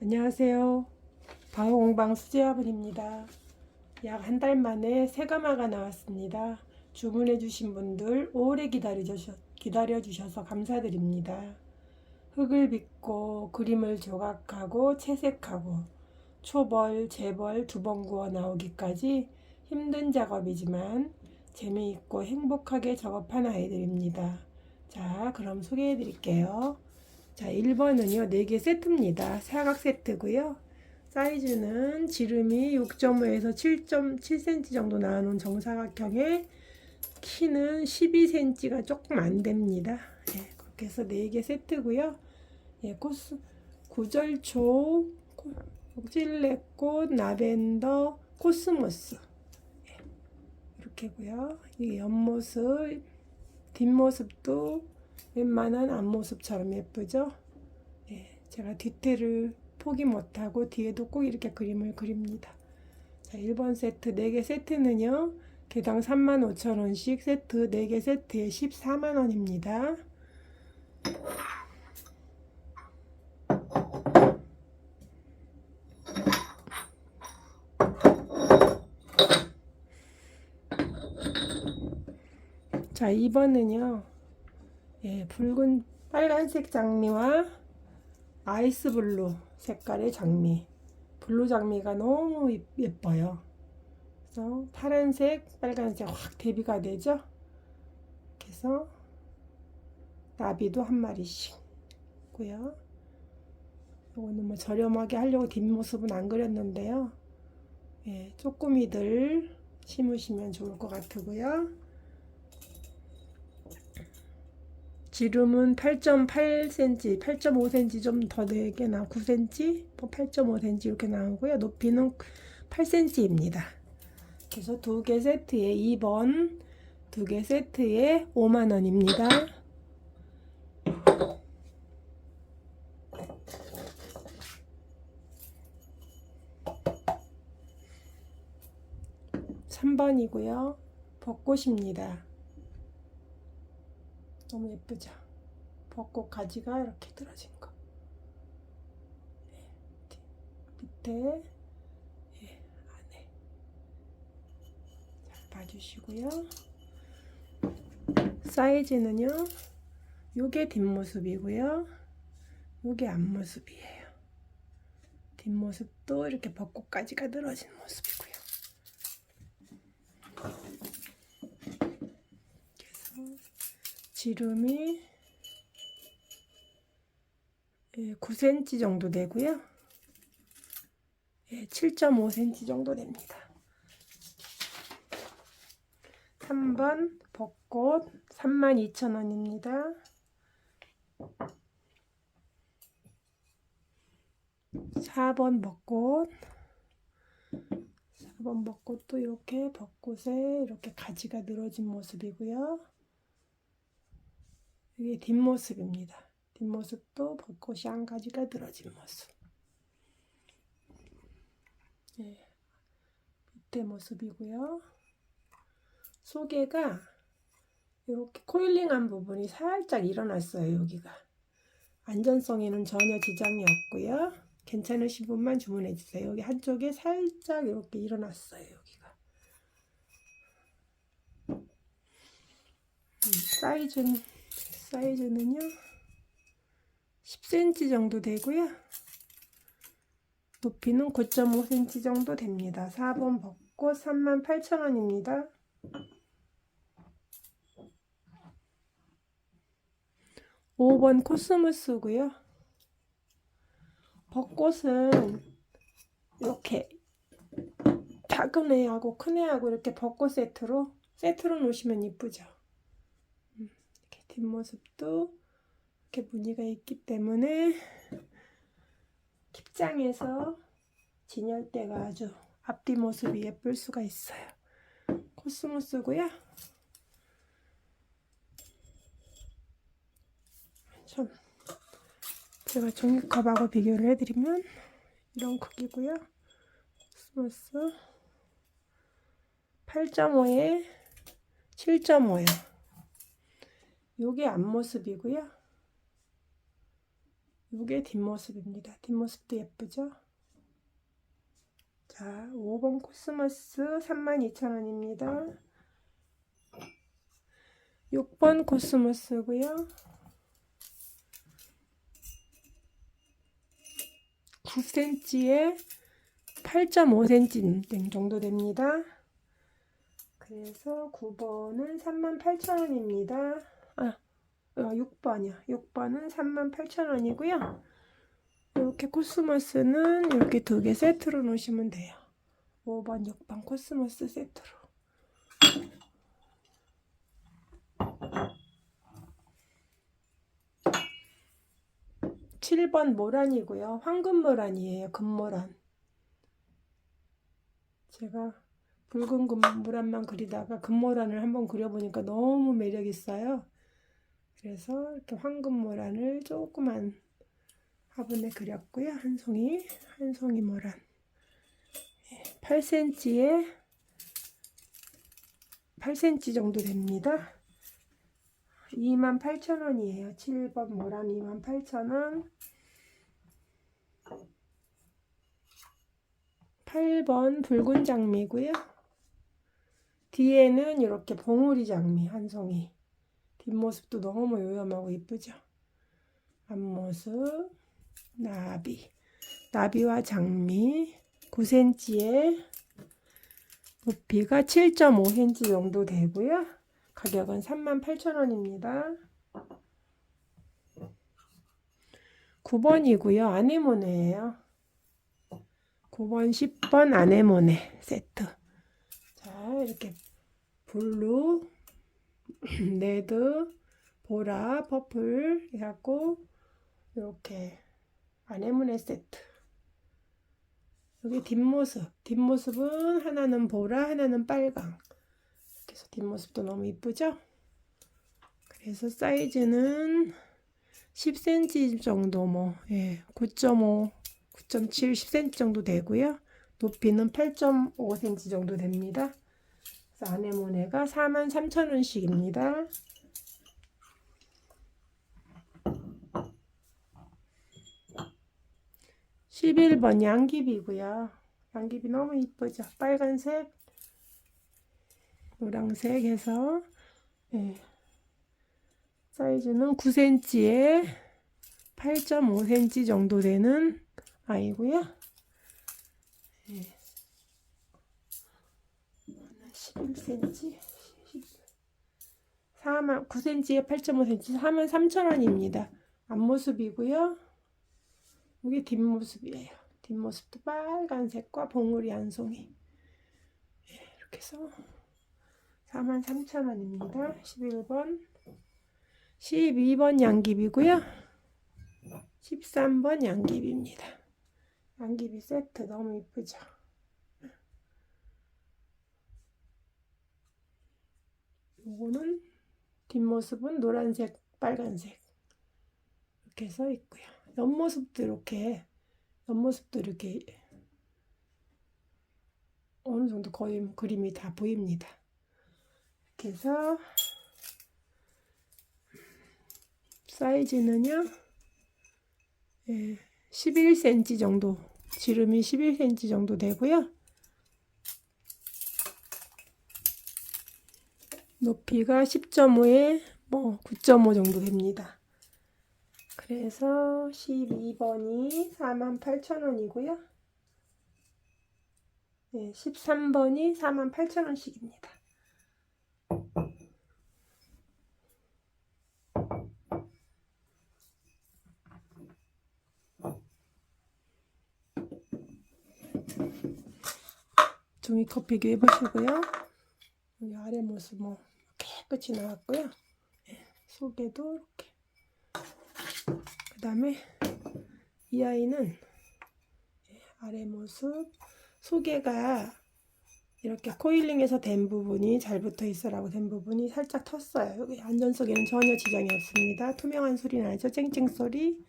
안녕하세요. 바오공방 수제화분입니다. 약 한 달 만에 새가마가 나왔습니다. 주문해주신 분들 오래 기다려주셔서 감사드립니다. 흙을 빚고 그림을 조각하고 채색하고 초벌, 재벌 2번 구워 나오기까지 힘든 작업이지만 재미있고 행복하게 작업한 아이들입니다. 자, 그럼 소개해 드릴게요. 자, 1번은요, 4개 세트입니다. 사각 세트고요. 사이즈는 지름이 6.5에서 7.7cm 정도 나오는 정사각형에 키는 12cm가 조금 안 됩니다. 예, 그렇게 해서 4개 세트고요. 예, 구절초, 찔레꽃, 라벤더, 코스모스. 예, 이렇게고요. 이게 옆모습, 뒷모습도 웬만한 앞모습처럼 예쁘죠? 예, 제가 뒤태를 포기 못하고 뒤에도 꼭 이렇게 그림을 그립니다. 자, 1번 세트 4개 세트는요, 개당 35,000원씩 세트 4개 세트에 14만원입니다. 자, 2번은요, 예, 붉은 빨간색 장미와 아이스 블루 색깔의 장미, 블루 장미가 너무 예뻐요. 그래서 파란색, 빨간색 확 대비가 되죠. 그래서 나비도 한 마리씩 있고요. 이거는 뭐 저렴하게 하려고 뒷모습은 안 그렸는데요. 예, 쪼꼬미들 심으시면 좋을 것 같고요. 지름은 8.8cm, 8.5cm 좀 더 되게 나오고 9cm, 8.5cm 이렇게 나오고요. 높이는 8cm입니다. 그래서 2개 세트에 2번, 2개 세트에 5만원입니다. 3번이고요. 벚꽃입니다. 너무 예쁘죠? 벚꽃 가지가 이렇게 들어진 거. 밑에, 예, 안에. 잘 봐주시고요. 사이즈는요, 요게 뒷모습이고요. 요게 앞모습이에요. 뒷모습도 이렇게 벚꽃가지가 늘어진 모습이고요. 그래서 지름이 9cm 정도 되고요. 7.5cm 정도 됩니다. 3번 벚꽃 32,000원입니다. 4번 벚꽃 4번 벚꽃도 이렇게 벚꽃에 이렇게 가지가 늘어진 모습이고요. 이게 뒷모습입니다. 뒷모습도 벚꽃이 한 가지가 늘어진 모습. 예, 밑에 모습이고요. 소개가 이렇게 코일링한 부분이 살짝 일어났어요. 여기가 안전성에는 전혀 지장이 없고요. 괜찮으신 분만 주문해 주세요. 여기 한쪽에 살짝 이렇게 일어났어요. 여기가 사이즈는요 10cm 정도 되고요. 높이는 9.5cm 정도 됩니다. 4번 벚꽃 38,000원입니다. 5번 코스모스고요. 벚꽃은 이렇게 작은 애하고 큰 애하고 이렇게 벚꽃 세트로 놓으시면 이쁘죠. 이렇게 뒷모습도 이렇게 무늬가 있기 때문에 킵장에서 진열대가 아주 앞뒤 모습이 예쁠 수가 있어요. 코스모스고요. 좀 제가 종이컵하고 비교를 해드리면 이런 크기고요. 코스모스 8.5에 7.5요. 요게 앞모습이고요. 이게 뒷모습입니다. 뒷모습도 예쁘죠? 자, 5번 코스모스 32,000원입니다. 6번 코스모스고요. 9cm에 8.5cm 정도 됩니다. 그래서 9번은 38,000원입니다. 6번이요. 6번은 38,000원이고요. 이렇게 코스모스는 이렇게 2개 세트로 놓으시면 돼요. 5번, 6번 코스모스 세트로. 7번 모란이고요. 황금 모란이에요. 금모란. 제가 붉은 금모란만 그리다가 금모란을 한번 그려보니까 너무 매력 있어요. 그래서 이렇게 황금 모란을 조그만 화분에 그렸고요. 한 송이 모란. 8cm에 8cm 정도 됩니다. 28,000원이에요. 7번 모란 28,000원. 8번 붉은 장미고요. 뒤에는 이렇게 봉우리 장미 한 송이. 뒷모습도 너무 요염하고 이쁘죠. 앞모습 나비와 장미 9cm에 높이가 7.5cm 정도 되고요. 가격은 38,000원입니다. 9번이고요. 아네모네예요. 9번, 10번 아네모네 세트. 자, 이렇게 블루, 레드, 보라, 퍼플 해갖고 이렇게 아네모네 세트. 여기 뒷모습은 하나는 보라, 하나는 빨강. 이렇게 해서 뒷모습도 너무 이쁘죠? 그래서 사이즈는 10cm 정도 9.5, 9.7, 10cm 정도 되고요. 높이는 8.5cm 정도 됩니다. 그래서 아네모네가 43,000원씩입니다. 11번 양귀비고요. 양귀비 너무 이쁘죠? 빨간색, 노란색 해서 사이즈는 9cm에 8.5cm 정도 되는 아이고요. 11cm 9cm에 8.5cm 43,000원입니다. 앞모습이고요. 이게 뒷모습이에요. 뒷모습도 빨간색과 봉우리 한 송이. 이렇게 해서 43,000원입니다. 11번 12번 양귀비고요. 13번 양귀비입니다. 양귀비 세트 너무 이쁘죠? 요거는 뒷모습은 노란색, 빨간색 이렇게 해서 있고요. 옆모습도 이렇게 어느 정도 거의 그림이 다 보입니다. 이렇게 해서 사이즈는요 11cm 정도, 지름이 11cm 정도 되고요. 높이가 10.5에 9.5 정도 됩니다. 그래서 12번이 48,000원이고요. 13번이 48,000원씩입니다. 종이컵 비교해 보시고요. 여기 아래 모습 깨끗이 나왔고요. 속에도 이렇게. 그 다음에 이 아이는 아래 모습, 소개가 이렇게 코일링해서 된 부분이 잘 붙어 있어라고 된 부분이 살짝 텄어요. 여기 안전석에는 전혀 지장이 없습니다. 투명한 소리 나죠? 쨍쨍 소리.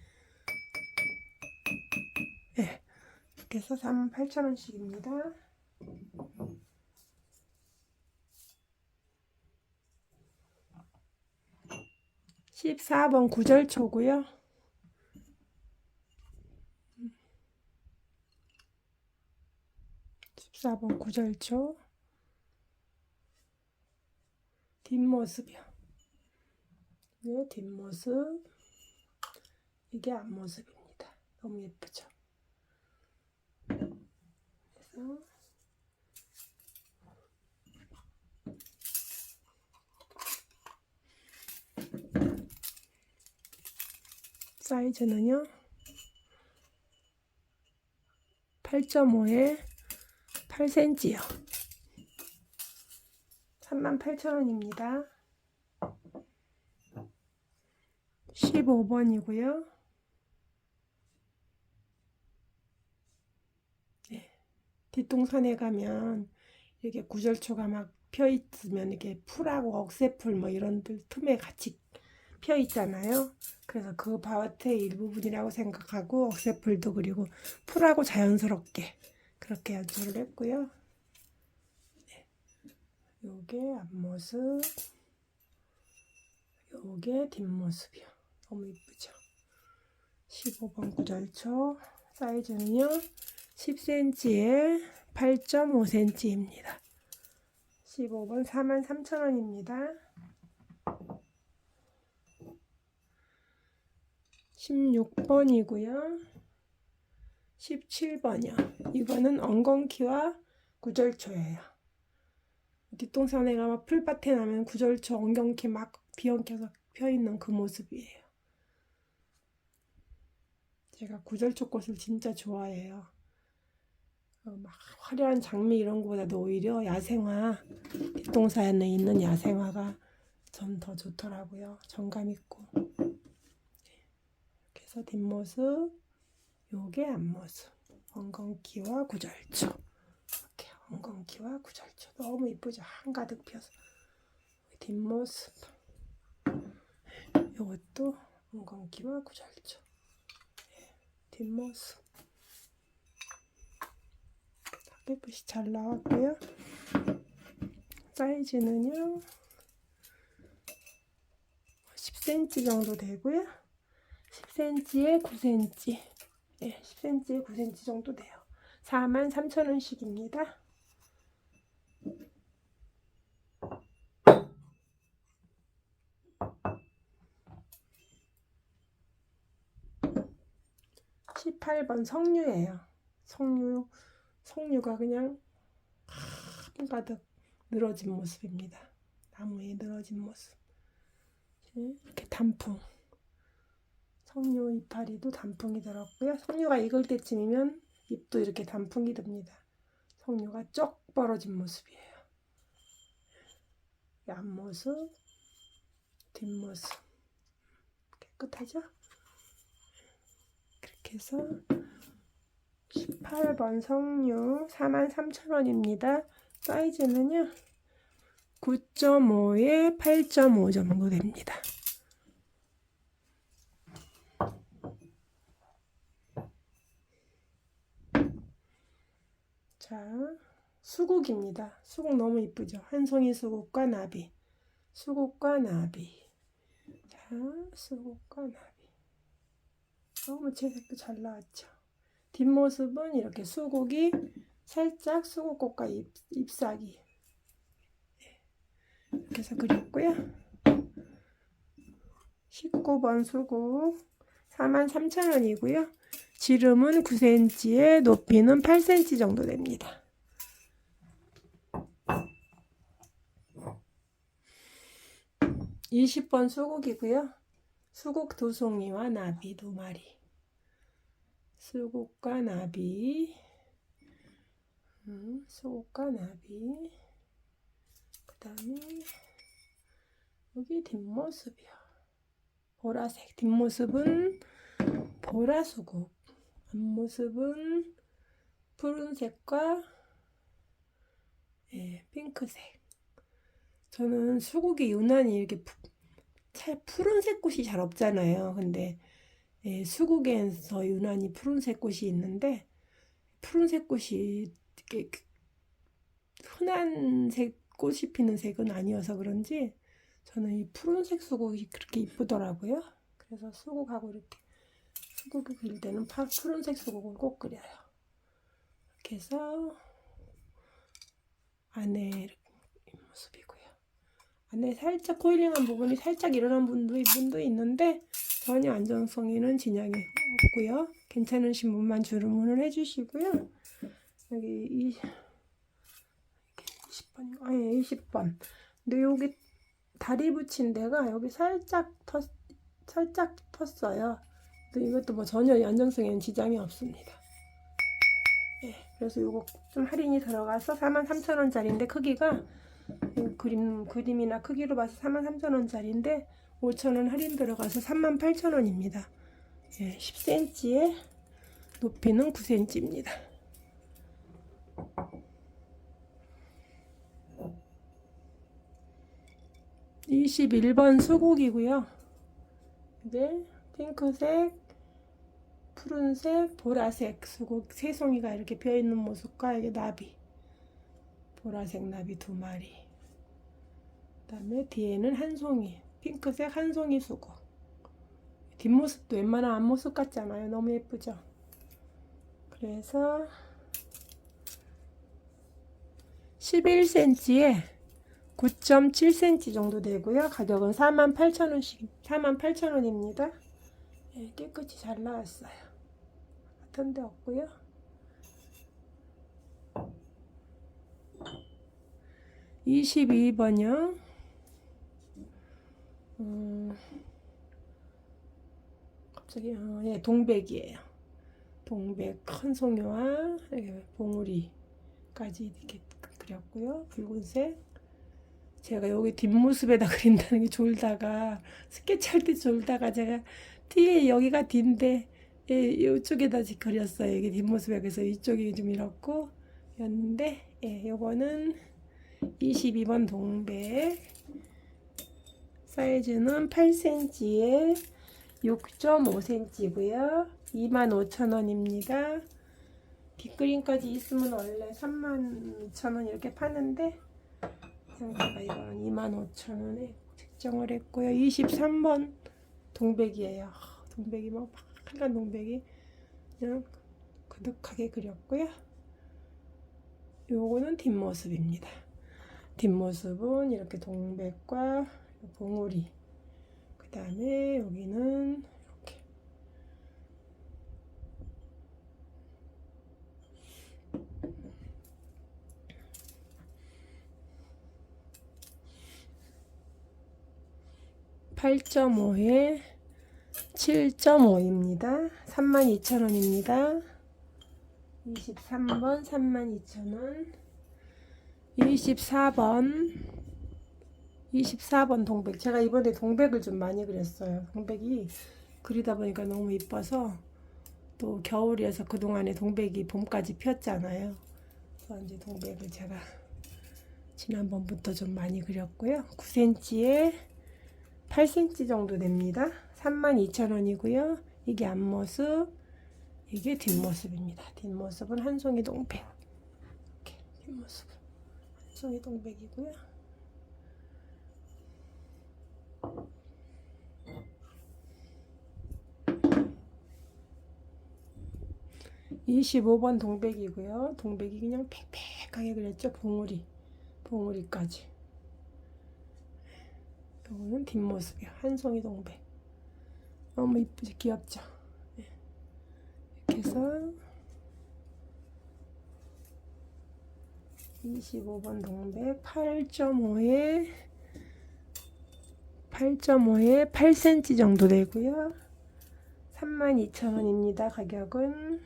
이렇게 해서 38,000원씩입니다. 14번 구절초고요. 14번 구절초. 뒷모습이요. 이게 뒷모습, 이게 앞모습입니다. 너무 예쁘죠? 그래서 사이즈는요 8.5에 8cm요. 38,000원입니다. 15번이고요. 네. 뒷동산에 가면 이렇게 구절초가 막 펴 있으면 이렇게 풀하고 억새풀 뭐 이런 들 틈에 같이 펴 있잖아요. 그래서 그 밭의 일부분이라고 생각하고 억새풀도 그리고 풀하고 자연스럽게 그렇게 연출을 했고요. 네. 요게 앞모습, 요게 뒷모습이요. 너무 이쁘죠? 15번 구절초. 사이즈는요 10cm에 8.5cm입니다. 15번 43,000원입니다. 16번이고요. 17번이요. 이거는 엉겅퀴와 구절초예요. 뒷동산에 가면 풀밭에 나면 구절초 엉겅퀴 막 비엉켜서 펴있는 그 모습이에요. 제가 구절초 꽃을 진짜 좋아해요. 막 화려한 장미 이런 거보다도 오히려 야생화, 뒷동산에 있는 야생화가 전 더 좋더라고요. 정감 있고. 그래서 뒷모습, 요게 앞모습. 엉겅퀴와 구절초. 이렇게 엉겅퀴와 구절초. 너무 이쁘죠? 한가득 펴서. 뒷모습. 요것도 엉겅퀴와 구절초. 뒷모습. 깨끗이 잘 나왔고요. 사이즈는요 10cm 정도 되고요. 10cm에 9cm. 네, 10cm에 9cm 정도 돼요. 43,000원씩입니다. (18번) 석류예요. 석류가 그냥 한가득 늘어진 모습입니다. 나무에 늘어진 모습. 이렇게 단풍. 석류 이파리도 단풍이 들었고요. 석류가 익을 때쯤이면 잎도 이렇게 단풍이 듭니다. 석류가 쪽 벌어진 모습이에요. 앞모습, 뒷모습. 깨끗하죠? 그렇게 해서 18번 석류 43,000원입니다. 사이즈는요 9.5에 8.5 정도 됩니다. 자, 수국입니다. 수국 너무 이쁘죠? 한 송이 수국과 나비. 수국과 나비. 자, 수국과 나비. 너무 채색도 잘 나왔죠? 뒷모습은 이렇게 수국이 살짝 수국꽃과 잎사귀. 이렇게 해서 그렸고요. 19번 수국 43,000원이고요. 지름은 9cm에 높이는 8cm 정도 됩니다. 20번 수국이고요. 수국 2송이와 나비 2마리. 수국과 나비. 수국과 나비. 그 다음에 여기 뒷모습이요. 보라색. 뒷모습은 보라수국. 앞모습은 푸른색과 핑크색. 저는 수국이 유난히 이렇게 푸른색 꽃이 잘 없잖아요. 근데 수국에서 유난히 푸른색 꽃이 있는데 푸른색 꽃이 이렇게 흔한 꽃이 피는 색은 아니어서 그런지 저는 이 푸른색 수국이 그렇게 이쁘더라고요. 그래서 수국하고 이렇게 수국을 그릴 때는 푸른색 수국을 꼭 그려요. 이렇게 해서 안에 이렇게 모습이고요. 안에 살짝 코일링한 부분이 살짝 일어난 분도 있는데 전혀 안전성에는 지장이 없고요. 괜찮으신 분만 주문을 해주시고요. 여기 20번인가? 아니 20번. 근데 여기 다리 붙인 데가 여기 살짝 텄어요. 이것도 뭐 전혀 안정성에는 지장이 없습니다. 네, 그래서 요거 좀 할인이 들어가서 43,000원짜리인데 크기가 그림이나 크기로 봐서 43,000원짜리인데 5,000원 할인 들어가서 38,000원입니다. 예, 10cm에 높이는 9cm입니다. (21번) 수국이고요. 이게 핑크색, 푸른색, 보라색 수국 3송이가 이렇게 비어있는 모습과 이게 나비, 보라색 나비 2마리, 그 다음에 뒤에는 한 송이, 핑크색 한 송이 수국. 뒷모습도 웬만한 앞모습 같지 않아요? 너무 예쁘죠? 그래서 11cm에 9.7cm 정도 되고요. 가격은 48,000원입니다. 예, 깨끗이 잘 나왔어요. 같은 데 없고요. 22번요. 갑자기 예, 동백이에요. 동백 큰 송이와 봉우리까지 이렇게 그렸고요. 붉은색. 제가 여기 뒷모습에다 그린다는 게 졸다가 스케치할 때 졸다가 제가 뒤에 여기가 뒤인데 예, 이쪽에다 그렸어요. 이게 뒷모습에. 그래서 이쪽이 좀 이렇고 였는데 예, 요거는 22번 동백, 사이즈는 8cm에 6.5cm고요 25,000원입니다 뒷그림까지 있으면 원래 32,000원 이렇게 파는데 제가 이건 25,000원에 책정을 했고요. 23번 동백이에요. 동백이 막 빨간 동백이 그냥 그득하게 그렸고요. 요거는 뒷모습입니다. 뒷모습은 이렇게 동백과 봉우리, 그 다음에 여기는 이렇게 (8.5에) 7.5입니다. 32,000원입니다. 23번 32,000원. 24번 동백. 제가 이번에 동백을 좀 많이 그렸어요. 동백이 그리다 보니까 너무 이뻐서, 또 겨울이어서 그동안에 동백이 봄까지 폈잖아요. 그래서 이제 동백을 제가 지난번부터 좀 많이 그렸고요. 9cm에 8cm 정도 됩니다. 32,000원이고요. 이게 앞모습, 이게 뒷모습입니다. 뒷모습은 한 송이 동백. 이렇게 뒷모습은 한 송이 동백이고요. 25번 동백이고요. 동백이 그냥 팩팩하게 그렸죠. 봉우리까지. 이거는 뒷모습이요. 한 송이 동백. 너무 이쁘지? 귀엽죠? 네. 이렇게 해서 25번 동백 8.5에 8cm 정도 되고요. 32,000원입니다. 가격은.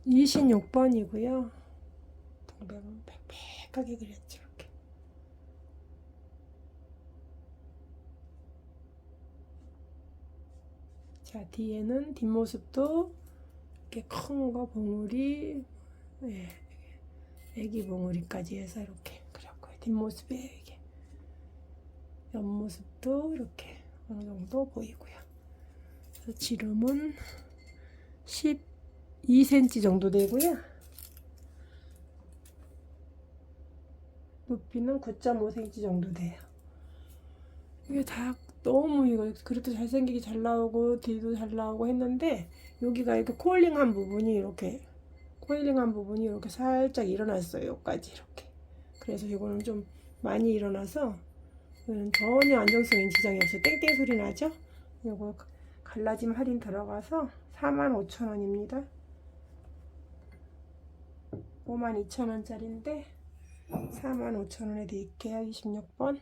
(26번이고요) 동백은 팩팩하게 그렸죠. 이렇게. 자, 뒤에는 뒷모습도 이렇게 큰 거 봉우리, 예, 애기 봉우리까지 해서 이렇게 그렸고요. 뒷모습에 이게 옆모습도 이렇게 어느 정도 보이고요. 그래서 지름은 12cm 정도 되고요. 높이는 9.5cm 정도 돼요. 이게 다 너무 이거 그래도 잘생기게 잘 나오고 딜도 잘 나오고 했는데 여기가 이렇게 코일링한 부분이 이렇게 살짝 일어났어요. 여기까지 이렇게. 그래서 이거는 좀 많이 일어나서 전혀 안정성에 지장이 없어요. 땡땡 소리 나죠? 이거 갈라짐 할인 들어가서 45,000원입니다. 52,000원짜리인데 45,000원에 드릴게요. 26번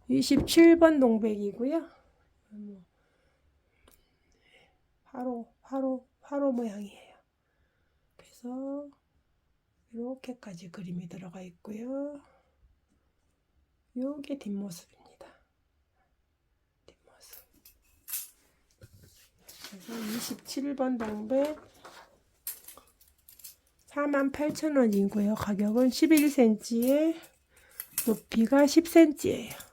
27번 동백이고요. 화로 모양이에요. 그래서 이렇게까지 그림이 들어가 있고요. 요게 뒷모습입니다. 뒷모습. 그래서 27번 동백 48,000원이고요. 가격은 11cm에 높이가 10cm예요.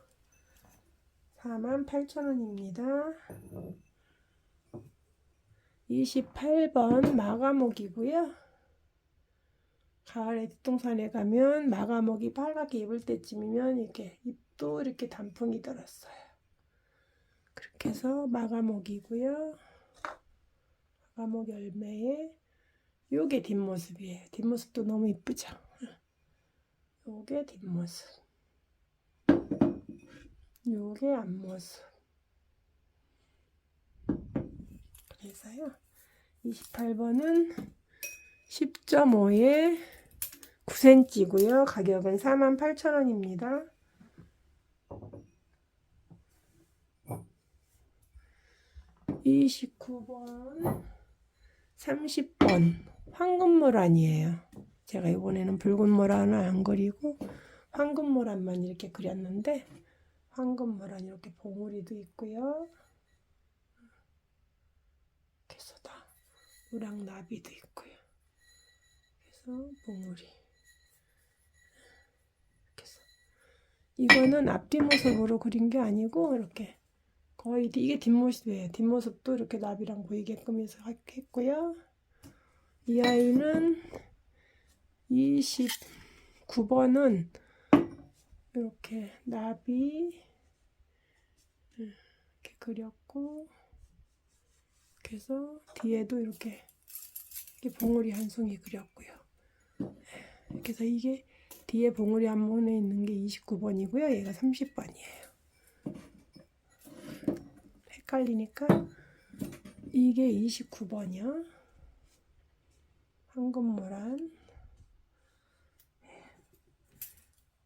48,000원입니다. 28번 마가목이고요. 가을에 뒷동산에 가면 마가목이 빨갛게 입을 때쯤이면 이렇게 잎도 이렇게 단풍이 들었어요. 그렇게 해서 마가목이고요. 마가목 열매에 요게 뒷모습이에요. 뒷모습도 너무 이쁘죠? 요게 뒷모습. 요게 앞모습. 그래서요. 28번은 10.5에 9cm고요. 가격은 48,000원입니다. 29번 30번 황금모란이에요. 제가 이번에는 붉은 모란은 안 그리고 황금모란만 이렇게 그렸는데 황금모란 이렇게 봉우리도 있고요. 그래서 다 우랑나비도 있고요. 그래서 봉우리. 그래서 이거는 앞뒷모습으로 그린 게 아니고 이렇게 거의 이게 뒷모습이에요. 뒷모습도 이렇게 나비랑 보이게끔 해서 했고요. 이 아이는 29번은 이렇게 나비 이렇게 그렸고 그래서 뒤에도 이렇게 봉우리 한 송이 그렸고요. 그래서 이게 뒤에 봉우리 한 번에 있는 게 29번이고요. 얘가 30번이에요. 헷갈리니까 이게 29번이요. 황금모란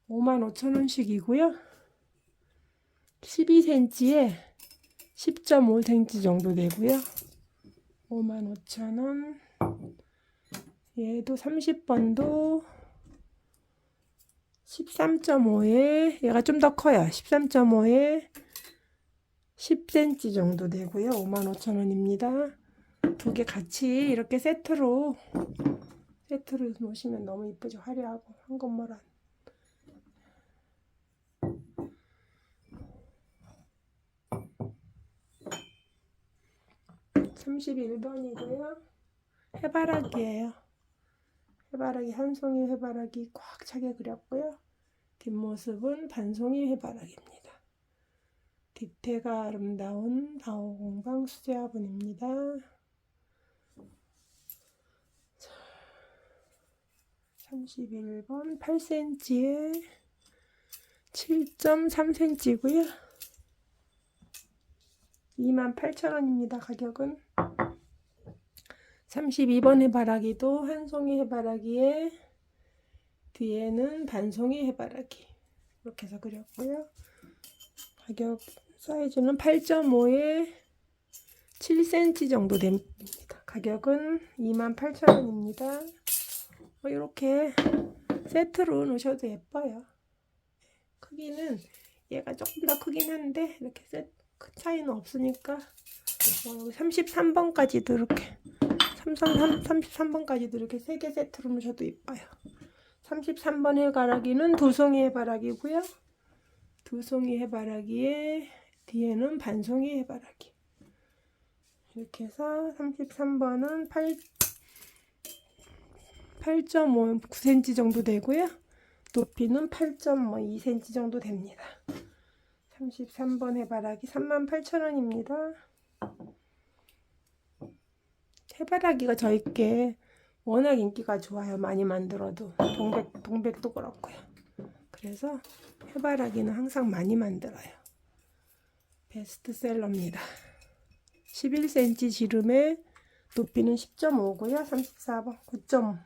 55,000원씩이고요. 12cm에 10.5cm 정도 되고요. 55,000원. 얘도 30번도 13.5에 얘가 좀 더 커요. 13.5에 10cm 정도 되고요. 55,000원입니다. 두 개 같이 이렇게 세트로 놓으시면 너무 이쁘죠. 화려하고 황금모란. 31번이고요. 해바라기예요. 해바라기 한 송이 해바라기 꽉 차게 그렸고요. 뒷모습은 반송이 해바라기입니다. 뒤태가 아름다운 다오공방 수제화분입니다. 31번 8cm에 7.3cm고요. 28,000원입니다. 가격은 32번 해바라기도 한 송이 해바라기에 뒤에는 반송이 해바라기 이렇게 해서 그렸고요. 가격 사이즈는 8.5에 7cm 정도 됩니다. 가격은 28,000원입니다. 이렇게 세트로 놓으셔도 예뻐요. 크기는 얘가 조금 더 크긴 한데 이렇게 큰 차이는 없으니까 여기 33번까지도 이렇게 33번까지도 이렇게 3개 세트로 놓으셔도 예뻐요. 33번 해바라기는 두 송이 해바라기고요. 두 송이 해바라기에 뒤에는 반송이 해바라기 이렇게 해서 33번은 8.5, 9cm 정도 되고요. 높이는 8.2cm 정도 됩니다. 33번 해바라기 38,000원입니다. 해바라기가 저희께 워낙 인기가 좋아요. 많이 만들어도 동백도 그렇고요. 그래서 해바라기는 항상 많이 만들어요. 베스트셀러입니다. 11cm 지름의 높이는 10.5고요. 34번 9.5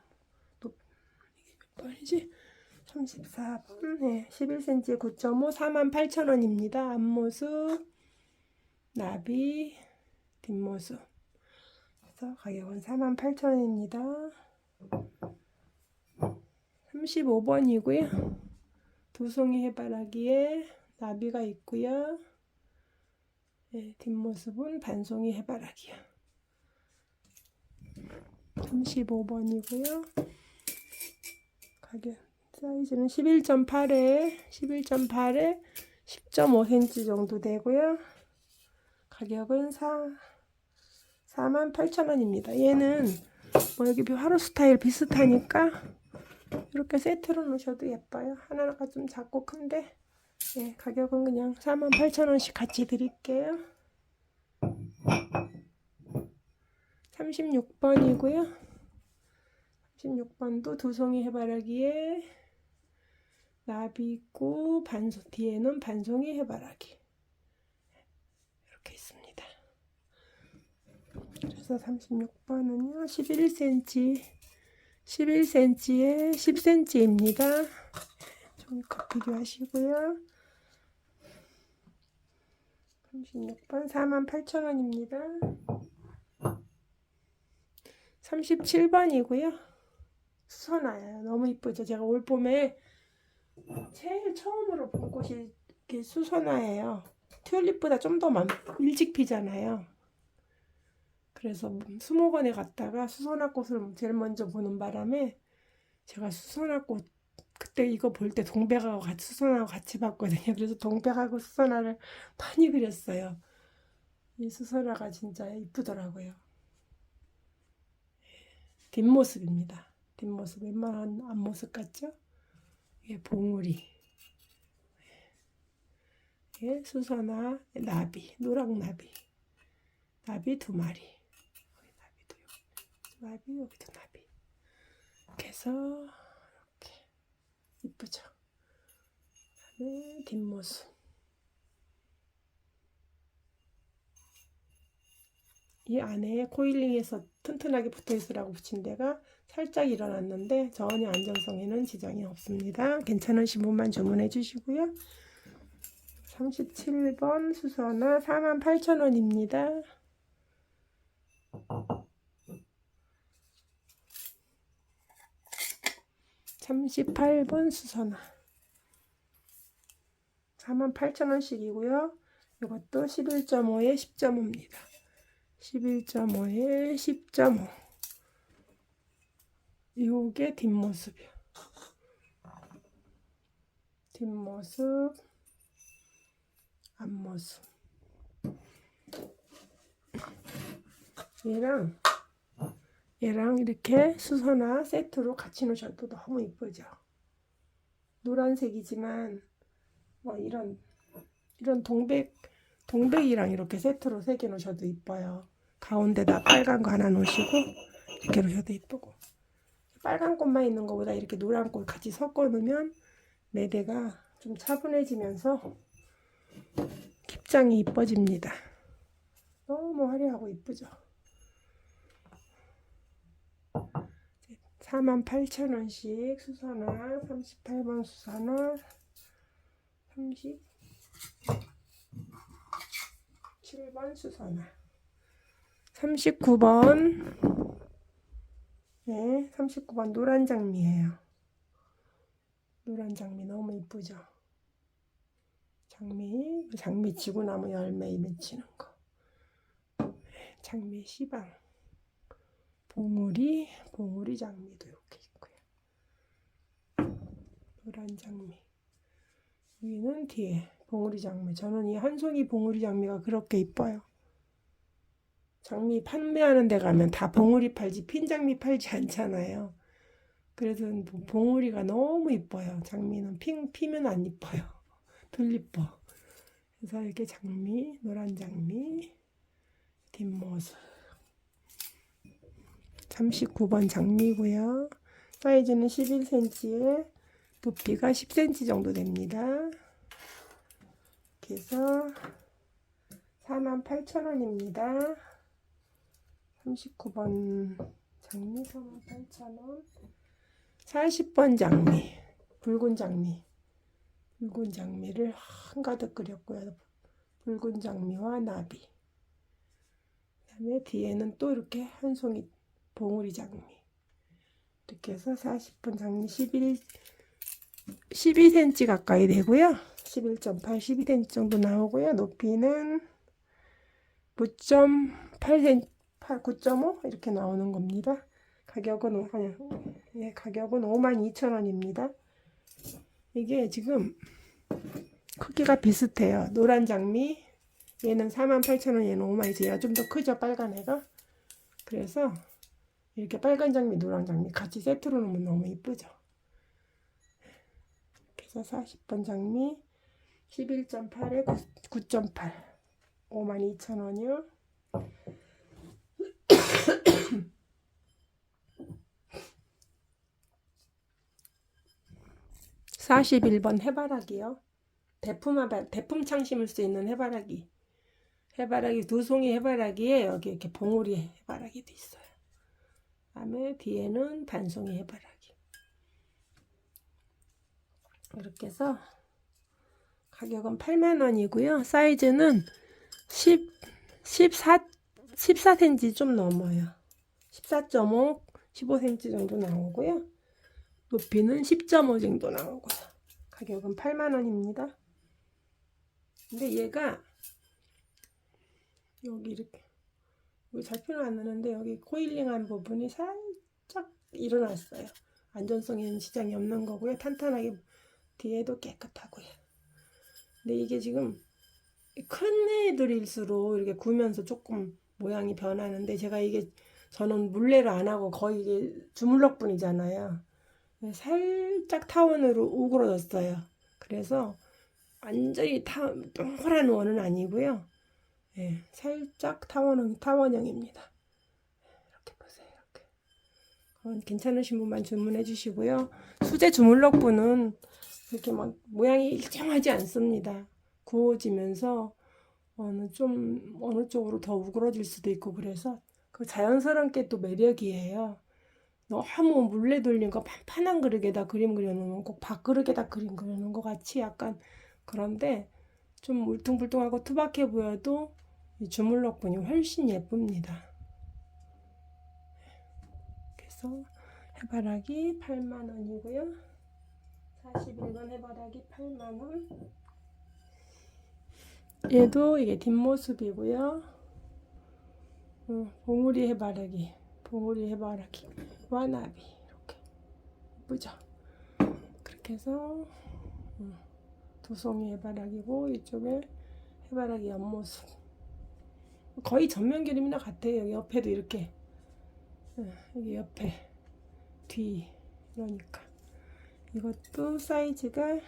몇 번이지? 34번 네, 11cm에 9.5 48,000원입니다. 앞모습 나비 뒷모습 그래서 가격은 48,000원입니다. 35번이고요. 두 송이 해바라기에 나비가 있고요. 네, 뒷모습은 반송이 해바라기요. 35번이고요. 가격 사이즈는 11.8에 10.5cm 정도 되고요. 가격은 48,000원입니다. 얘는 뭐 여기 하루 스타일 비슷하니까 이렇게 세트로 놓으셔도 예뻐요. 하나가 좀 작고 큰데 네, 가격은 그냥 48,000원씩 같이 드릴게요. 36번이고요. 36번도 두 송이 해바라기에 나비 있고 뒤에는 반송이 해바라기 이렇게 있습니다. 그래서 36번은요 11cm에 10cm입니다. 종이컵 비교하시고요. 36번 48,000원입니다. 37번이고요. 수선화예요. 너무 이쁘죠? 제가 올 봄에 제일 처음으로 본 꽃이 이렇게 수선화예요. 튤립보다 좀 더 일찍 피잖아요. 그래서 수목원에 갔다가 수선화 꽃을 제일 먼저 보는 바람에 제가 수선화 꽃 그때 이거 볼 때 동백하고 같이 수선화하고 같이 봤거든요. 그래서 동백하고 수선화를 많이 그렸어요. 이 수선화가 진짜 이쁘더라고요. 뒷모습입니다. 뒷모습 웬만한 앞모습 같죠? 이게 봉우리 이게 수선화 나비 노랑나비 나비 두 마리 나비 여기도 나비 이렇게 해서 이렇게 이쁘죠? 그다음에 뒷모습 이 안에 코일링해서 튼튼하게 붙어있으라고 붙인 데가 살짝 일어났는데 전혀 안전성에는 지장이 없습니다. 괜찮으신 분만 주문해 주시고요. 37번 수선화 48,000원입니다. 38번 수선화 48,000원씩이고요. 이것도 11.5에 10.5입니다. 11.5에 10.5 요게 뒷모습이요. 뒷모습 앞모습 얘랑 이렇게 수선화 세트로 같이 놓으셔도 너무 이쁘죠. 노란색이지만 뭐 이런 동백이랑 이렇게 세트로 새겨 놓으셔도 이뻐요. 가운데다 빨간 거 하나 놓으시고 이렇게 놓으셔도 이쁘고 빨간 꽃만 있는 것보다 이렇게 노란 꽃 같이 섞어 놓으면 매대가 좀 차분해지면서 깁장이 이뻐집니다. 너무 화려하고 이쁘죠. 48,000원씩 수선화 38번 수선화 37번 수선화 39번 네, 39번 노란 장미예요. 노란 장미 너무 이쁘죠. 장미 지구나무 열매 맺히는 거. 네, 장미 시방 봉우리 장미도 이렇게 있고요. 노란 장미 위는 뒤에 봉우리 장미. 저는 이 한 송이 봉우리 장미가 그렇게 이뻐요. 장미 판매하는 데 가면 다 봉우리 팔지 핀 장미 팔지 않잖아요. 그래서 봉우리가 너무 이뻐요. 장미는 피면 안 이뻐요. 덜 이뻐. 그래서 이렇게 장미, 노란 장미, 뒷모습. 39번 장미고요. 사이즈는 11cm에 높이가 10cm 정도 됩니다. 그래서 48,000원입니다. 39번 장미 48,000원. 40번 장미, 붉은 장미. 붉은 장미를 한가득 그렸고요. 붉은 장미와 나비. 그다음에 뒤에는 또 이렇게 한 송이 봉우리 장미. 이렇게 해서 40번 장미 12cm 가까이 되고요. 11.8, 12cm 정도 나오고요. 높이는 9.8cm, 9.5 이렇게 나오는 겁니다. 가격은 52,000원입니다. 이게 지금 크기가 비슷해요. 노란 장미 얘는 48,000원, 얘는 52,000원. 얘가 좀 더 크죠, 빨간 애가. 그래서 이렇게 빨간 장미, 노란 장미 같이 세트로 놓으면 너무 이쁘죠. 그래서 40번 장미 11.8에 9.8 52,000원이요. 41번 해바라기요. 대품창 심을 수 있는 해바라기. 해바라기 두 송이 해바라기에 여기 이렇게 봉우리 해바라기도 있어요. 그다음에 뒤에는 단송이 해바라기. 이렇게 해서 가격은 8만원이고요. 사이즈는 14cm 좀 넘어요. 14.5, 15cm 정도 나오고요. 높이는 10.5 정도 나오고요. 가격은 8만원입니다. 근데 얘가 여기 이렇게 잘 표현 안 나는데 여기 코일링한 부분이 살짝 일어났어요. 안전성에는 지장이 없는 거고요. 탄탄하게 뒤에도 깨끗하고요. 근데 이게 지금 큰 애들일수록 이렇게 구우면서 조금 모양이 변하는데 저는 물레를 안 하고 거의 이게 주물럭뿐이잖아요. 살짝 타원으로 우그러졌어요. 그래서 완전히 동그란 원은 아니고요. 네, 살짝 타원형입니다. 이렇게 보세요. 이렇게. 괜찮으신 분만 주문해 주시고요. 수제 주물럭분은 이렇게 막 모양이 일정하지 않습니다. 구워지면서 어느 쪽으로 더 우그러질 수도 있고 그래서 그 자연스럽게 또 매력이에요. 너무 물레 돌린 거 판판한 그릇에다 그림 그려놓으면 꼭 밥그릇에다 그림 그려놓은 것 같이 약간 그런데 좀 울퉁불퉁하고 투박해 보여도 이 주물럭분이 훨씬 예쁩니다. 그래서 해바라기 8만원이고요. 41번 해바라기 8만원. 얘도 이게 뒷모습이고요. 봉우리 해바라기 와나비 이렇게 예쁘죠. 그렇게 해서 두 송이 해바라기고 이쪽에 해바라기 옆모습 거의 전면 그림이나 같아요. 여기 옆에도 이렇게 여기 옆에 뒤 이러니까 이것도 사이즈가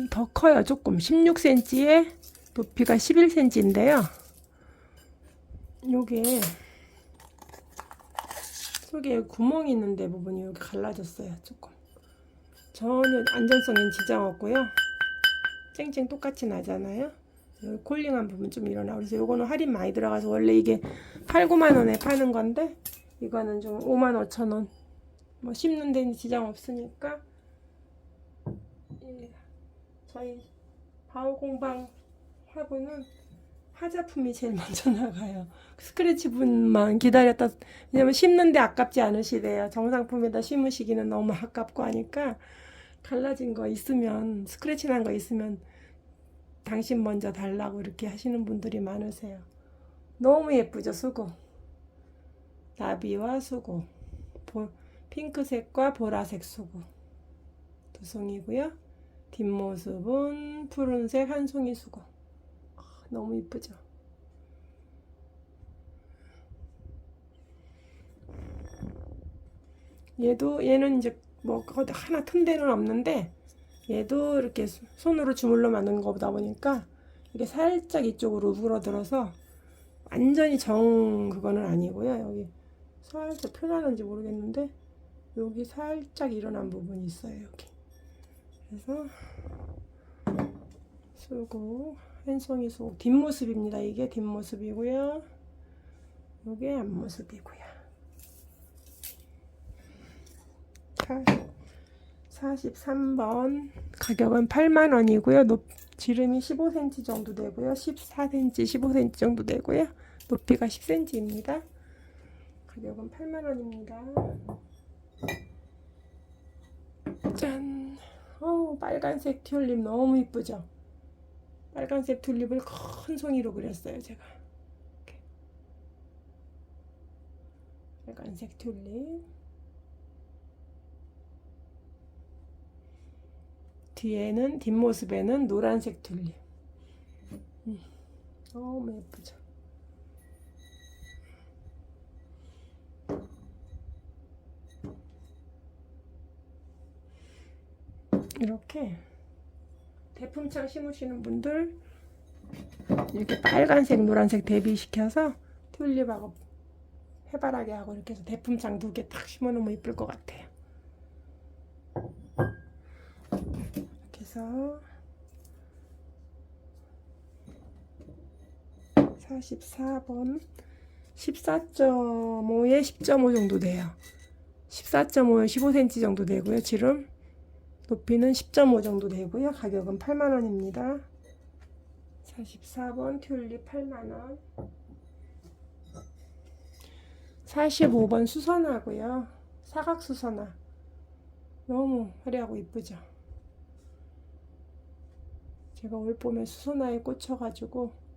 더 커요. 조금 16cm에 높이가 11cm인데요. 요게 속에 구멍이 있는데 부분이 여기 갈라졌어요. 조금 전혀 안전성엔 지장 없고요. 쨍쨍 똑같이 나잖아요. 여기 콜링한 부분 좀 일어나고 그래서 요거는 할인 많이 들어가서 원래 이게 8, 9만원에 파는 건데 이거는 좀 55,000원 뭐 심는 데는 지장 없으니까 저희 바오공방 화분은 화자품이 제일 먼저 나가요. 스크래치 분만 기다렸다. 왜냐면 심는데 아깝지 않으시대요. 정상품에다 심으시기는 너무 아깝고 하니까 갈라진 거 있으면 스크래치 난 거 있으면 당신 먼저 달라고 이렇게 하시는 분들이 많으세요. 너무 예쁘죠, 수국. 나비와 수국. 핑크색과 보라색 수국. 두 송이고요. 뒷모습은 푸른색 한 송이 수국. 너무 이쁘죠. 얘는 이제 뭐 하나 튼 데는 없는데 얘도 이렇게 손으로 주물러 만든 거보다 보니까 이게 살짝 이쪽으로 우그러들어서 완전히 그거는 아니고요. 여기 살짝 표현하는지 모르겠는데 여기 살짝 일어난 부분이 있어요. 여기. 그래서 쓰고 한 송이 속 뒷모습입니다. 이게 뒷모습이고요. 이게 앞모습이고요. 43번 가격은 8만원이고요. 지름이 15cm 정도 되고요. 14cm, 15cm 정도 되고요. 높이가 10cm입니다. 가격은 8만원입니다. 짠! 빨간색 튤립 너무 이쁘죠? 빨간색 튤립을 큰 송이로 그렸어요, 제가. 이렇게. 빨간색 튤립. 뒷모습에는 노란색 튤립. 너무 예쁘죠? 이렇게 대품창 심으시는 분들 이렇게 빨간색, 노란색 대비시켜서 튤립하고 해바라기 하고 이렇게 해서 대품창 2개 딱 심어놓으면 이쁠 것 같아요. 이렇게 해서 44번 14.5에 10.5 정도 돼요. 14.5에 15cm 정도 되고요. 지름 높이는 10.5 정도 되고요. 가격은 8만원입니다. 44번 튤립 8만원. 45번 수선화고요. 사각 수선화. 너무 화려하고 이쁘죠? 제가 올 봄에 수선화에 꽂혀가지고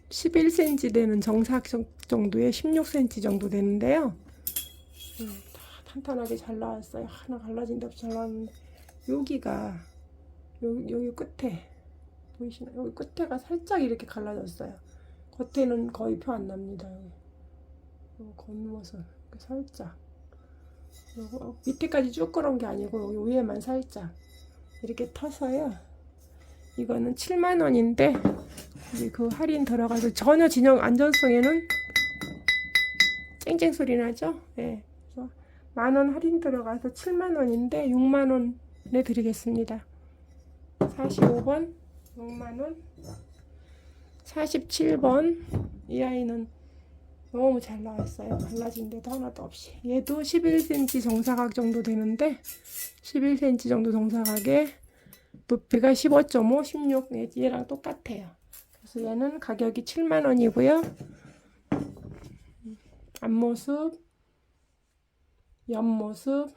(11cm) 되는 정사각 정도에 16cm 정도 되는데요. 다 탄탄하게 잘 나왔어요. 하나 갈라진 데 없이 잘 나왔는데 여기가 여기 끝에 보이시나요? 여기 끝에가 살짝 이렇게 갈라졌어요. 겉에는 거의 표 안 납니다. 여기 겉모습 이렇게 살짝. 요거 밑에까지 쭉 그런 게 아니고 여기 위에만 살짝 이렇게 터서요. 이거는 7만원인데 그 할인 들어가서 전혀 안전성에는 쨍쨍 소리 나죠? 네. 그래서 만원 할인 들어가서 7만원인데 6만원에 드리겠습니다. 45번 6만원. 47번 이 아이는 너무 잘 나왔어요. 갈라진 데도 하나도 없이. 얘도 11cm 정사각 정도 되는데 11cm 정도 정사각에 높이가 15.5, 16 얘랑 똑같아요. 그래서 얘는 가격이 7만원이고요. 앞모습, 옆모습,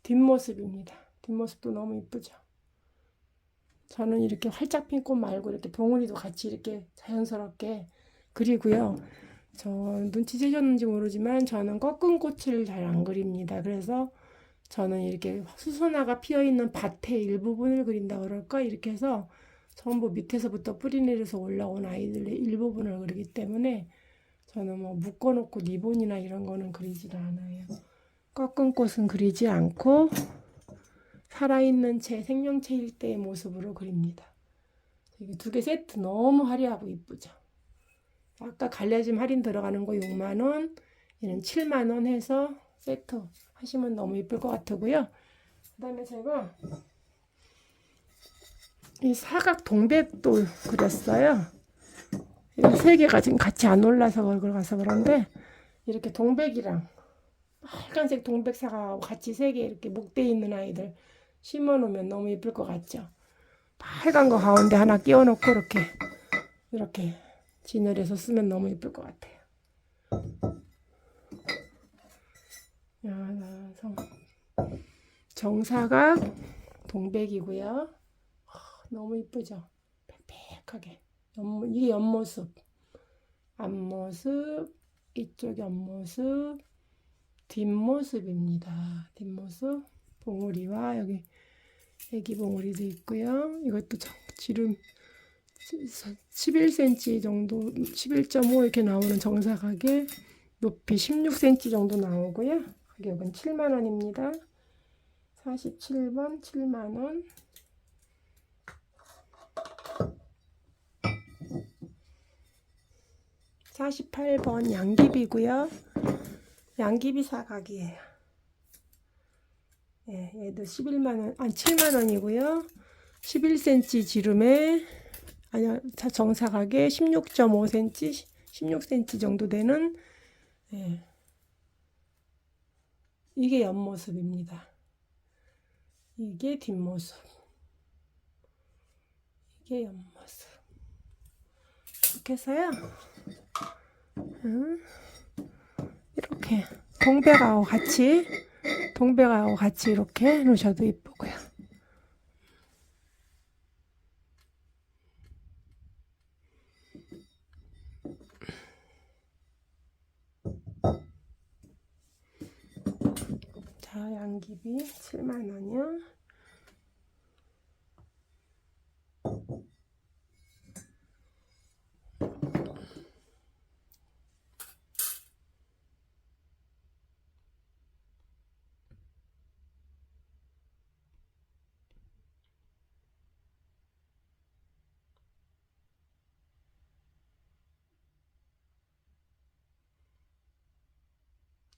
뒷모습입니다. 뒷모습도 너무 이쁘죠? 저는 이렇게 활짝 핀 꽃 말고 이렇게 봉우리도 같이 이렇게 자연스럽게 그리고요. 저 눈치채셨는지 모르지만 저는 꺾은 꽃을 잘 안 그립니다. 그래서 저는 이렇게 수선화가 피어있는 밭의 일부분을 그린다 그럴까? 이렇게 해서 전부 밑에서부터 뿌리 내려서 올라온 아이들의 일부분을 그리기 때문에 저는 뭐 묶어놓고 리본이나 이런 거는 그리질 않아요. 꺾은 꽃은 그리지 않고 살아있는 생명체일 때의 모습으로 그립니다. 이게 2개 세트 너무 화려하고 이쁘죠? 아까 갈라짐 할인 들어가는 거 6만원, 얘는 7만원 해서 세트 하시면 너무 이쁠 것 같고요. 그 다음에 제가 이 사각 동백도 그렸어요. 이 3개가 지금 같이 안 올라서 그런데 이렇게 동백이랑 빨간색 동백 사각하고 같이 3개 이렇게 목대 있는 아이들 심어 놓으면 너무 예쁠 것 같죠? 빨간 거 가운데 하나 끼워 놓고 이렇게 진열해서 쓰면 너무 예쁠 것 같아요. 정사각 동백이고요. 너무 이쁘죠? 빽빽하게. 이게 옆모습, 앞모습, 이쪽 옆모습, 뒷모습입니다. 뒷모습 봉우리와 여기 애기 봉우리도 있고요. 이것도 지름 11cm 정도, 11.5 이렇게 나오는 정사각에 높이 16cm 정도 나오고요. 가격은 7만원입니다. 47번 7만원. 48번 양귀비고요. 양귀비 사각이에요. 예, 얘도 7만원이고요. 11cm 지름에, 아니요, 정사각에 16.5cm, 16cm 정도 되는, 예, 이게 옆모습입니다. 이게 뒷모습. 이게 옆모습. 이렇게 해서요. 이렇게 동백하고 같이 이렇게 놓으셔도 이쁘고요. 자, 양귀비 7만원이요.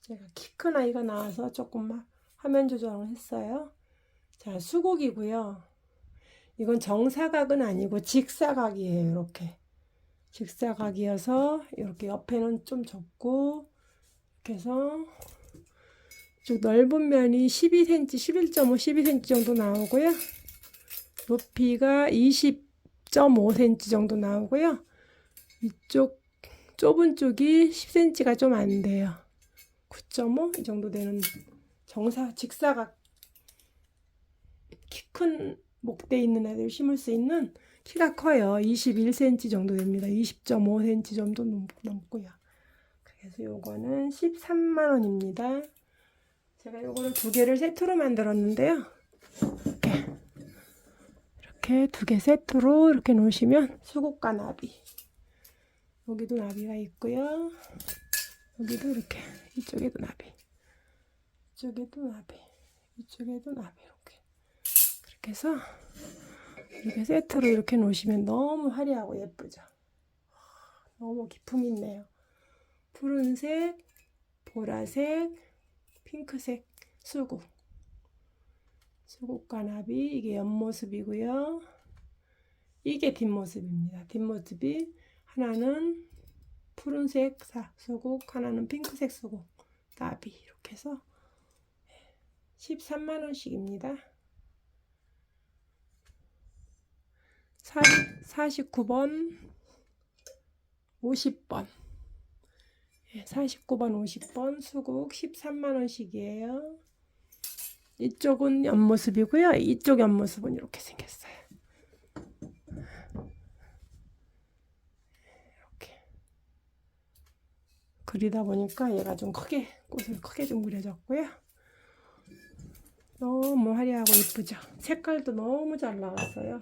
제가 키 큰 아이가 나와서 조금만 화면 조정을 했어요. 자, 수국이고요. 이건 정사각은 아니고 직사각이에요. 이렇게 직사각이어서 이렇게 옆에는 좀 좁고, 이렇게 해서 쭉 넓은 면이 12cm, 11.5, 12cm 정도 나오고요. 높이가 20.5cm 정도 나오고요. 이쪽 좁은 쪽이 10cm가 좀 안 돼요. 9.5 이 정도 되는 직사각, 키 큰 목대 있는 애들 심을 수 있는, 키가 커요. 21cm 정도 됩니다. 20.5cm 정도 넘고요. 그래서 요거는 13만원입니다. 제가 요거를 두 개를 세트로 만들었는데요. 이렇게 두 개 세트로 이렇게 놓으시면 수국과 나비, 여기도 나비가 있고요. 여기도 이렇게, 이쪽에도 나비, 이쪽에도 나비, 이쪽에도 나비, 이렇게 해서 이렇게 세트로 이렇게 놓으시면 너무 화려하고 예쁘죠. 너무 기품 있네요. 푸른색, 보라색, 핑크색 수국과 나비, 이게 옆모습이고요. 이게 뒷모습입니다. 뒷모습이 하나는 푸른색 수국, 하나는 핑크색 수국, 나비, 이렇게 해서 13만원씩입니다. 49번 50번 49번 50번 수국 13만원씩이에요. 이쪽은 옆모습이고요. 이쪽 옆모습은 이렇게 생겼어요. 이렇게 그리다 보니까 얘가 좀 꽃을 크게 좀 그려졌고요. 너무 화려하고 예쁘죠. 색깔도 너무 잘 나왔어요.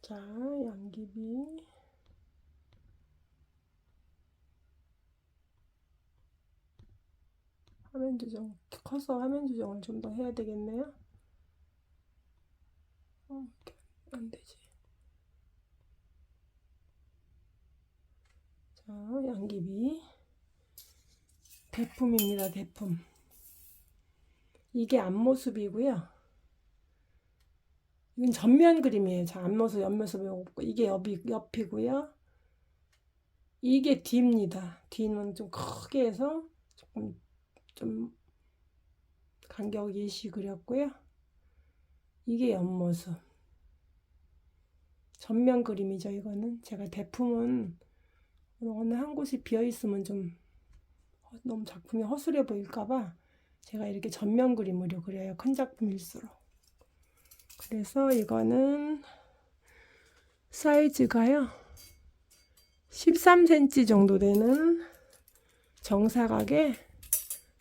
자, 양귀비 화면 조정, 커서 화면 조정을 좀 더 해야 되겠네요. 안 되지. 자, 양귀비 대품입니다. 대품. 이게 앞모습이고요. 이건 전면 그림이에요. 자, 앞모습, 옆모습이 없고, 이게 옆이고요. 이게 뒤입니다. 뒤는 좀 크게 해서 조금 좀 간격 일시 그렸고요. 이게 옆모습. 전면 그림이죠. 이거는 제가 대품은 어느 한 곳이 비어 있으면 좀 너무 작품이 허술해 보일까봐 제가 이렇게 전면 그림으로 그려요. 큰 작품일수록. 그래서 이거는 사이즈가요 13cm 정도 되는 정사각에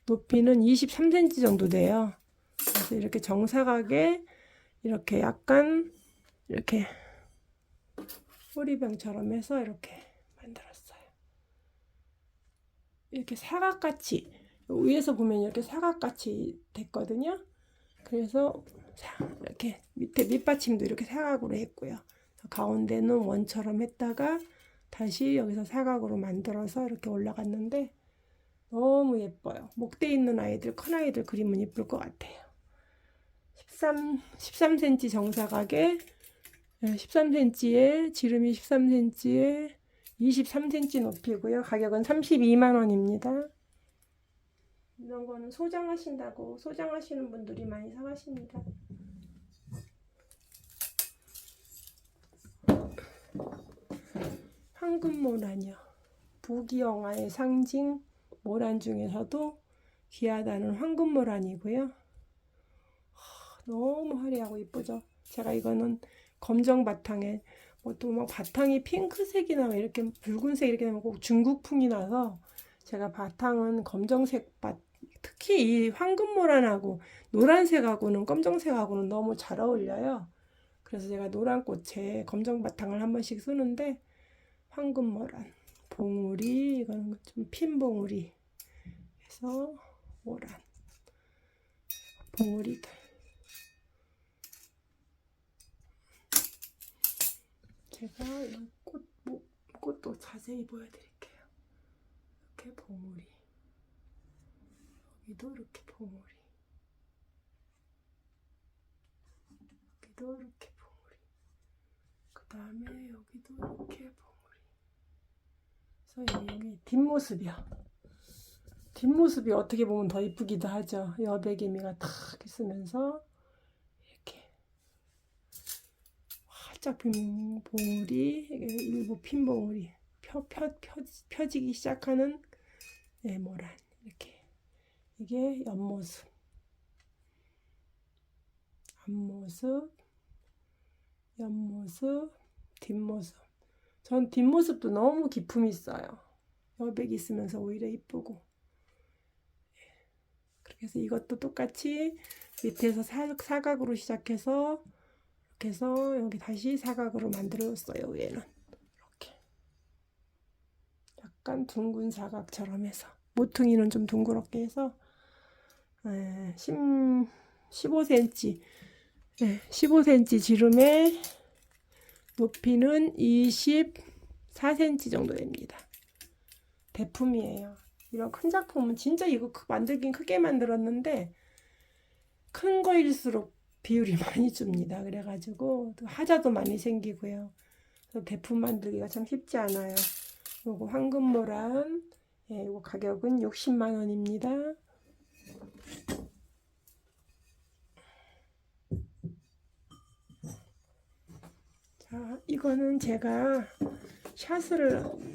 높이는 23cm 정도 돼요. 그래서 이렇게 정사각에 이렇게 약간 이렇게 호리병처럼 해서 이렇게 만들었어요. 이렇게 사각같이 위에서 보면 이렇게 사각같이 됐거든요. 그래서 이렇게 밑에 밑받침도 이렇게 사각으로 했고요. 가운데는 원처럼 했다가 다시 여기서 사각으로 만들어서 이렇게 올라갔는데 너무 예뻐요. 목대 있는 아이들, 큰 아이들 그리면 예쁠 것 같아요. 13cm 정사각에 13cm에 지름이 13cm에 23cm 높이고요. 가격은 32만 원입니다. 이런 거는 소장하신다고 소장하시는 분들이 많이 사가십니다. 황금모란이요. 부귀영화의 상징 모란 중에서도 귀하다는 황금모란이고요. 너무 화려하고 이쁘죠. 제가 이거는 검정 바탕에 또 막 바탕이 핑크색이나 이렇게 붉은색 이렇게 되면 꼭 중국풍이 나서 제가 바탕은 검정색 특히 이 황금모란하고 노란색하고는 검정색하고는 너무 잘 어울려요. 그래서 제가 노란 꽃에 검정 바탕을 한 번씩 쓰는데 황금모란, 봉우리, 이거는 좀 핀 봉우리 해서 모란, 봉우리들. 제가 이런 꽃도 자세히 보여드릴게요. 이렇게 봉우리, 여기도 이렇게 봉우리, 여기도 이렇게 봉우리, 그 다음에 여기도 이렇게 봉우리. 그래서 여기 뒷모습이요. 뒷모습이 어떻게 보면 더 이쁘기도 하죠. 여백이미가 탁 있으면서 이렇게 활짝 핀 봉우리, 일부 핀 봉우리 펴지기 시작하는 모란. 이렇게 이게 옆모습, 앞모습, 옆모습, 뒷모습. 전 뒷모습도 너무 기품이 있어요. 여백이 있으면서 오히려 이쁘고. 그래서 이것도 똑같이 밑에서 사각으로 시작해서 이렇게 해서 여기 다시 사각으로 만들었어요. 위에는 이렇게 약간 둥근 사각처럼 해서 모퉁이는 좀 둥그렇게 해서 15cm 15cm 지름에 높이는 24cm 정도 됩니다. 대품이에요. 이런 큰 작품은 진짜 이거 만들긴 크게 만들었는데 큰 거일수록 비율이 많이 줍니다. 그래가지고 하자도 많이 생기고요. 그래서 대품 만들기가 참 쉽지 않아요. 요거 황금모란, 요거 가격은 60만 원입니다. 자, 이거는 제가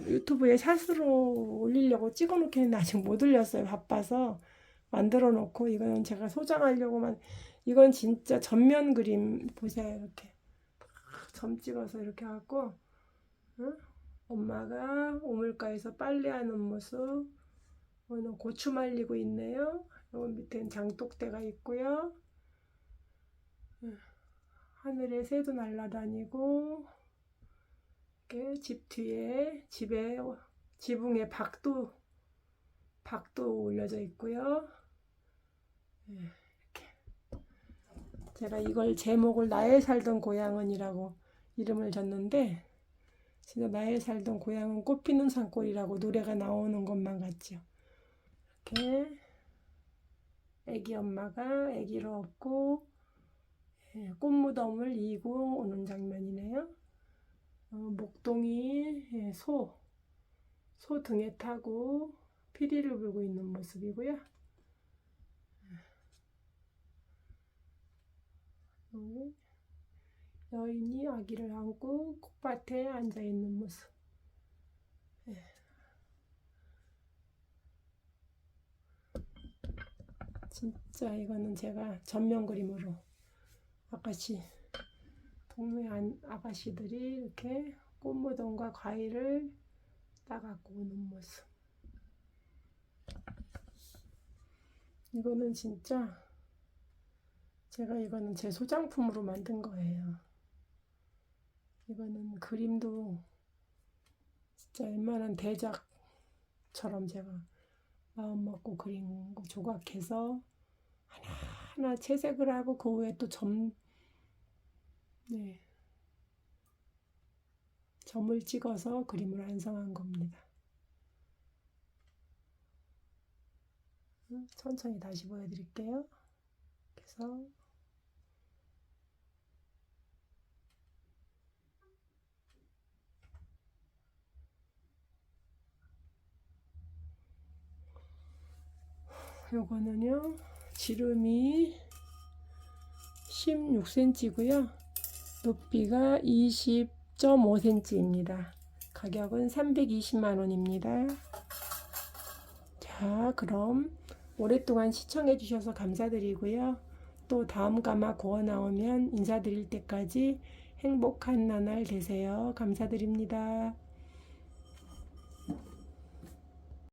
유튜브에 샷으로 올리려고 찍어 놓긴 했는데 아직 못 올렸어요. 바빠서 만들어 놓고. 이거는 제가 소장하려고만. 이건 진짜 전면 그림 보세요. 이렇게 점 찍어서 이렇게 하고 엄마가 우물가에서 빨래하는 모습. 오늘 고추 말리고 있네요. 여기 밑에는 장독대가 있고요. 하늘에 새도 날아다니고, 이렇게 집 뒤에 지붕에 박도 올려져 있고요. 이렇게 제가 이걸 제목을 나의 살던 고향은이라고 이름을 줬는데 진짜 나의 살던 고향은 꽃피는 산골이라고 노래가 나오는 것만 같죠. 이렇게 애기 엄마가 애기를 업고 꽃무덤을 이고 오는 장면이네요. 목동이 소 등에 타고 피리를 불고 있는 모습이고요. 여인이 아기를 안고 꽃밭에 앉아 있는 모습. 진짜 이거는 제가 전면 그림으로 동네 아가씨들이 이렇게 꽃무덤과 과일을 따갖고 오는 모습. 이거는 진짜 제가 이거는 제 소장품으로 만든 거예요. 이거는 그림도 진짜 웬만한 대작처럼 제가 마음 먹고 그린 거 조각해서 하나하나 채색을 하고 그 위에 또 네, 점을 찍어서 그림을 완성한 겁니다. 천천히 다시 보여드릴게요. 그래서 요거는요, 지름이 16cm고요. 높이가 20.5cm입니다. 가격은 320만 원입니다. 자, 그럼 오랫동안 시청해 주셔서 감사드리고요. 또 다음 가마 구워 나오면 인사드릴 때까지 행복한 나날 되세요. 감사드립니다.